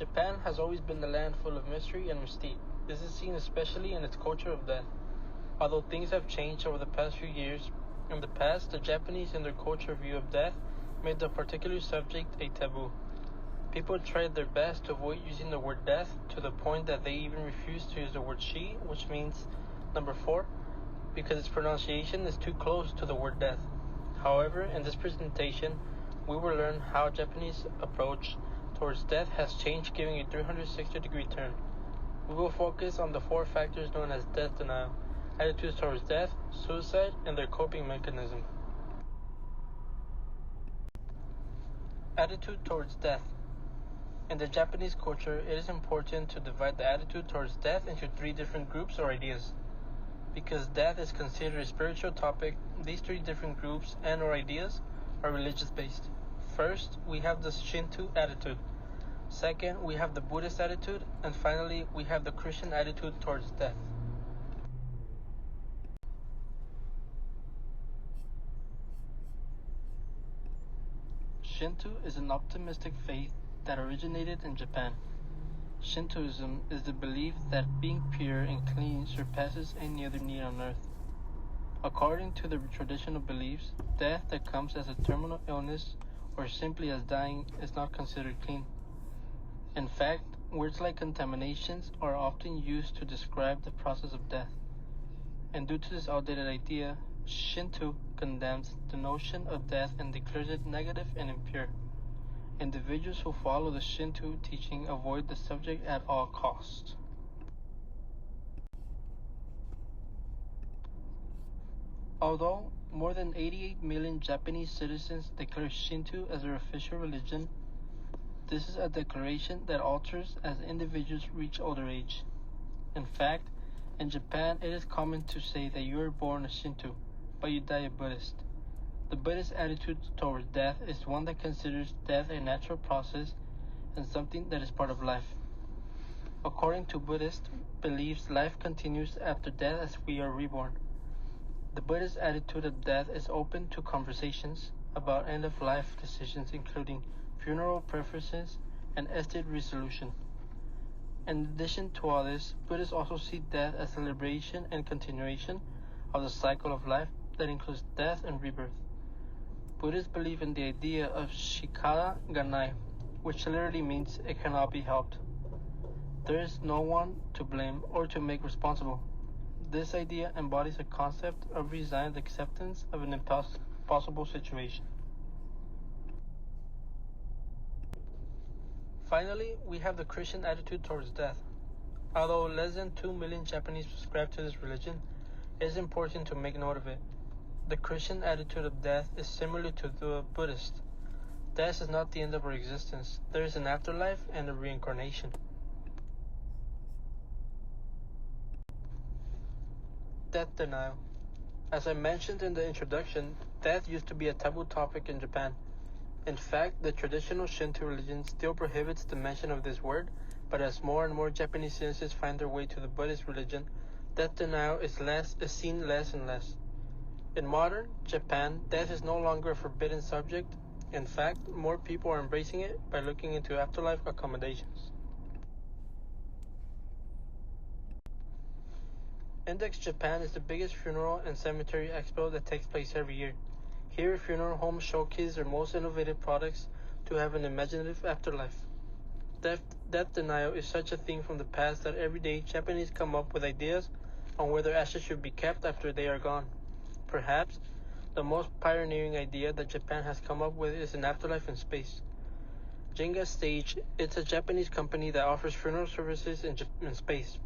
Japan has always been a land full of mystery and mystique. This is seen especially in its culture of death. Although things have changed over the past few years, in the past, the Japanese and their culture view of death made the particular subject a taboo. People tried their best to avoid using the word death to the point that they even refused to use the word shi, which means number 4, because its pronunciation is too close to the word death. However, in this presentation, we will learn how Japanese approach towards death has changed, giving a 360-degree turn. We will focus on the 4 factors known as death denial, attitudes towards death, suicide, and their coping mechanism. Attitude towards death. In the Japanese culture, it is important to divide the attitude towards death into 3 different groups or ideas. Because death is considered a spiritual topic, these 3 different groups and or ideas are religious-based. First, we have the Shinto attitude. Second, we have the Buddhist attitude. And finally, we have the Christian attitude towards death. Shinto is an optimistic faith that originated in Japan. Shintoism is the belief that being pure and clean surpasses any other need on earth. According to the traditional beliefs, death that comes as a terminal illness or simply as dying is not considered clean. In fact, words like contaminations are often used to describe the process of death. And due to this outdated idea, Shinto condemns the notion of death and declares it negative and impure. Individuals who follow the Shinto teaching avoid the subject at all costs. Although more than 88 million Japanese citizens declare Shinto as their official religion, this is a declaration that alters as individuals reach older age. In fact, in Japan, it is common to say that you are born a Shinto, but you die a Buddhist. The Buddhist attitude towards death is one that considers death a natural process and something that is part of life. According to Buddhist beliefs, life continues after death as we are reborn. The Buddhist attitude of death is open to conversations about end-of-life decisions, including funeral preferences and estate resolution. In addition to all this, Buddhists also see death as celebration and continuation of the cycle of life that includes death and rebirth. Buddhists believe in the idea of shikara ganai, which literally means it cannot be helped. There is no one to blame or to make responsible. This idea embodies a concept of resigned acceptance of an impossible situation. Finally, we have the Christian attitude towards death. Although less than 2 million Japanese subscribe to this religion, it is important to make note of it. The Christian attitude of death is similar to the Buddhist. Death is not the end of our existence. There is an afterlife and a reincarnation. Death denial. As I mentioned in the introduction, death used to be a taboo topic in Japan. In fact, the traditional Shinto religion still prohibits the mention of this word, but as more and more Japanese citizens find their way to the Buddhist religion, death denial is seen less and less. In modern Japan, death is no longer a forbidden subject. In fact, more people are embracing it by looking into afterlife accommodations. Index Japan is the biggest funeral and cemetery expo that takes place every year. Here, funeral homes showcase their most innovative products to have an imaginative afterlife. Death denial is such a thing from the past that every day Japanese come up with ideas on where their ashes should be kept after they are gone. Perhaps the most pioneering idea that Japan has come up with is an afterlife in space. Jenga Stage, it's a Japanese company that offers funeral services in space.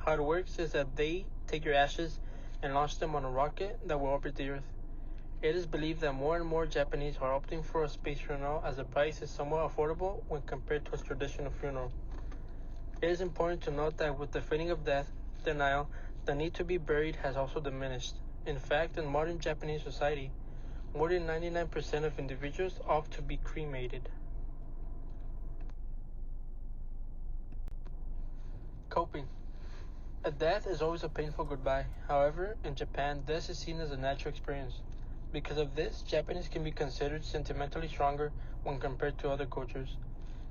How it works is that they take your ashes and launch them on a rocket that will orbit the Earth. It is believed that more and more Japanese are opting for a space funeral as the price is somewhat affordable when compared to a traditional funeral. It is important to note that with the fading of death denial, the need to be buried has also diminished. In fact, in modern Japanese society, more than 99% of individuals opt to be cremated. Coping. A death is always a painful goodbye. However, in Japan, death is seen as a natural experience. Because of this, Japanese can be considered sentimentally stronger when compared to other cultures.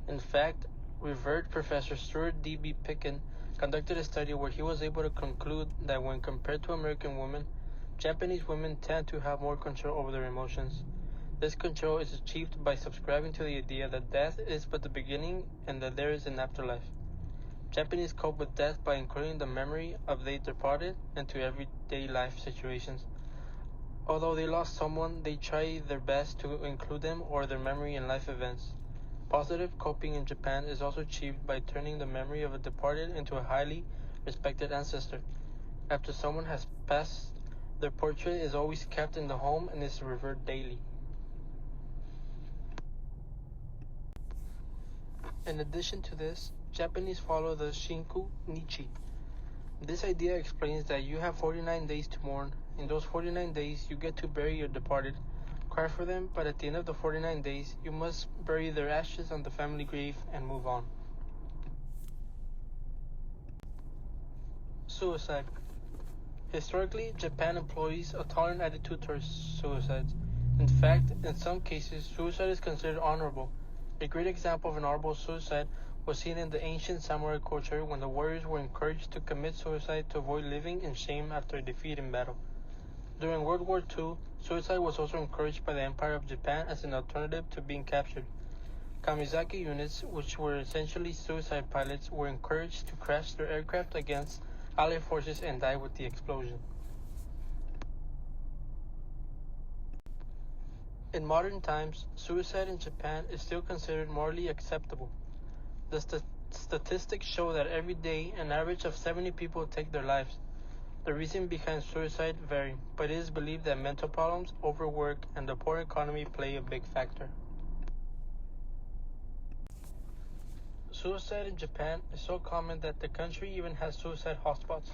In fact, Revered Professor Stuart D.B. Pitkin conducted a study where he was able to conclude that when compared to American women, Japanese women tend to have more control over their emotions. This control is achieved by subscribing to the idea that death is but the beginning and that there is an afterlife. Japanese cope with death by including the memory of they departed into everyday life situations. Although they lost someone, they try their best to include them or their memory in life events. Positive coping in Japan is also achieved by turning the memory of a departed into a highly respected ancestor. After someone has passed, their portrait is always kept in the home and is revered daily. In addition to this, Japanese follow the Shinku Nichi. This idea explains that you have 49 days to mourn. In those 49 days, you get to bury your departed, cry for them, but at the end of the 49 days, you must bury their ashes on the family grave and move on. Suicide. Historically, Japan employs a tolerant attitude towards suicides. In fact, in some cases, suicide is considered honorable. A great example of an honorable suicide was seen in the ancient samurai culture when the warriors were encouraged to commit suicide to avoid living in shame after a defeat in battle. During World War II, suicide was also encouraged by the Empire of Japan as an alternative to being captured. Kamizaki units, which were essentially suicide pilots, were encouraged to crash their aircraft against Allied forces and die with the explosion. In modern times, suicide in Japan is still considered morally acceptable. The statistics show that every day an average of 70 people take their lives. The reason behind suicide vary, but it is believed that mental problems, overwork, and the poor economy play a big factor. Suicide in Japan is so common that the country even has suicide hotspots.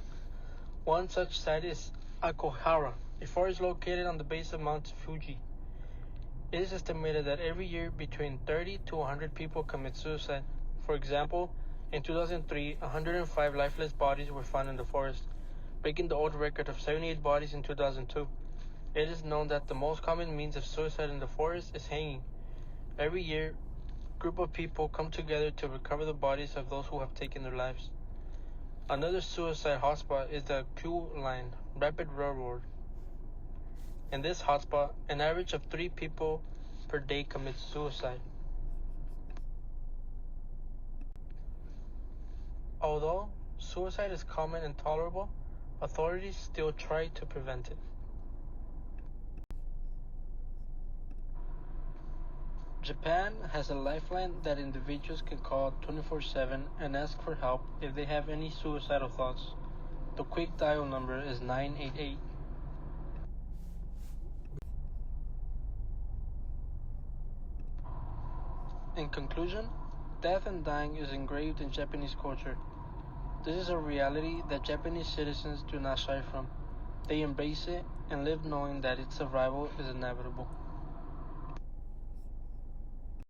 One such site is Akohara, a forest located on the base of Mount Fuji. It is estimated that every year between 30 to 100 people commit suicide. For example, in 2003, 105 lifeless bodies were found in the forest, breaking the old record of 78 bodies in 2002. It is known that the most common means of suicide in the forest is hanging. Every year, a group of people come together to recover the bodies of those who have taken their lives. Another suicide hotspot is the Q Line Rapid Railroad. In this hotspot, an average of 3 people per day commit suicide. Although suicide is common and tolerable, authorities still try to prevent it. Japan has a lifeline that individuals can call 24/7 and ask for help if they have any suicidal thoughts. The quick dial number is 988. In conclusion, death and dying is engraved in Japanese culture. This is a reality that Japanese citizens do not shy from. They embrace it and live knowing that its survival is inevitable.